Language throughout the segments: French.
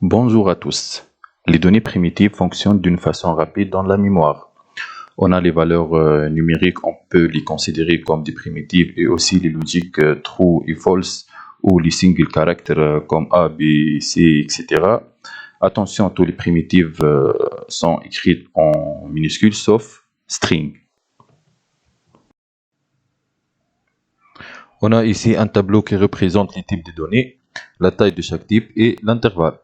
Bonjour à tous. Les données primitives fonctionnent d'une façon rapide dans la mémoire. On a les valeurs numériques, on peut les considérer comme des primitives, et aussi les logiques true et false, ou les single characters comme A, B, C, etc. Attention, tous les primitives sont écrites en minuscules sauf string. On a ici un tableau qui représente les types de données, la taille de chaque type et l'intervalle.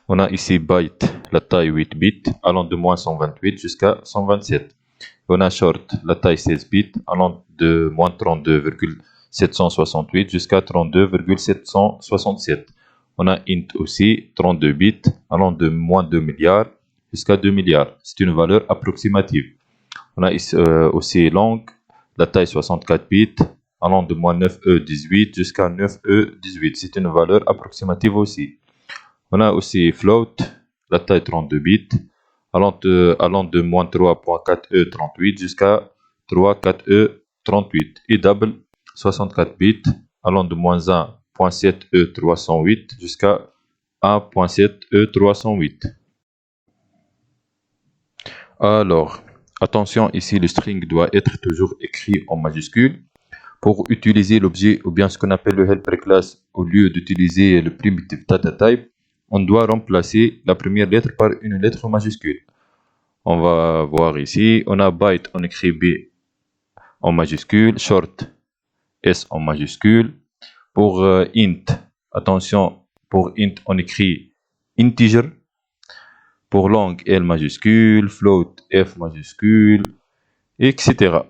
On a ici byte, la taille 8 bits, allant de moins 128 jusqu'à 127. On a short, la taille 16 bits, allant de moins 32,768 jusqu'à 32,767. On a int aussi, 32 bits, allant de moins 2 milliards jusqu'à 2 milliards. C'est une valeur approximative. On a ici, aussi long, la taille 64 bits, allant de moins 9E18 jusqu'à 9E18. C'est une valeur approximative aussi. On a aussi float, la taille 32 bits, allant de moins 3.4E38 jusqu'à 3.4E38. Et double, 64 bits, allant de moins 1.7E308 jusqu'à 1.7E308. Alors, attention, ici le string doit être toujours écrit en majuscule. Pour utiliser l'objet ou bien ce qu'on appelle le helper class, au lieu d'utiliser le primitive data type, on doit remplacer la première lettre par une lettre majuscule. On va voir ici, on a byte, on écrit B en majuscule, short S en majuscule. Pour int, attention, pour int on écrit integer. Pour long, L majuscule, float, F majuscule, etc.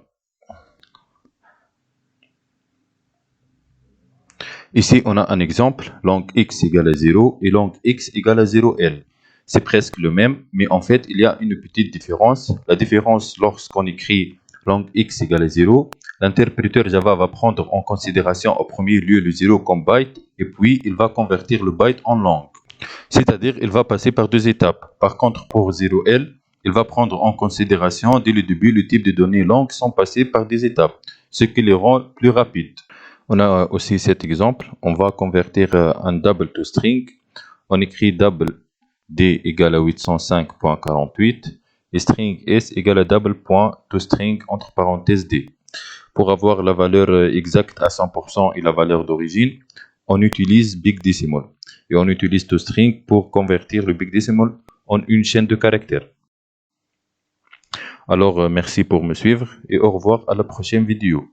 Ici, on a un exemple, long x égale à 0 et long x égale à 0L. C'est presque le même, mais en fait, il y a une petite différence. La différence, lorsqu'on écrit long x égale à 0, l'interpréteur Java va prendre en considération au premier lieu le 0 comme byte, et puis il va convertir le byte en long. C'est-à-dire, il va passer par deux étapes. Par contre, pour 0L, il va prendre en considération dès le début le type de données longues sans passer par des étapes, ce qui les rend plus rapides. On a aussi cet exemple. On va convertir un double to string. On écrit double d égale à 805.48 et string s égale à double point to string entre parenthèses d. Pour avoir la valeur exacte à 100% et la valeur d'origine, on utilise big decimal. Et on utilise toString pour convertir le big decimal en une chaîne de caractères. Alors, merci pour me suivre et au revoir à la prochaine vidéo.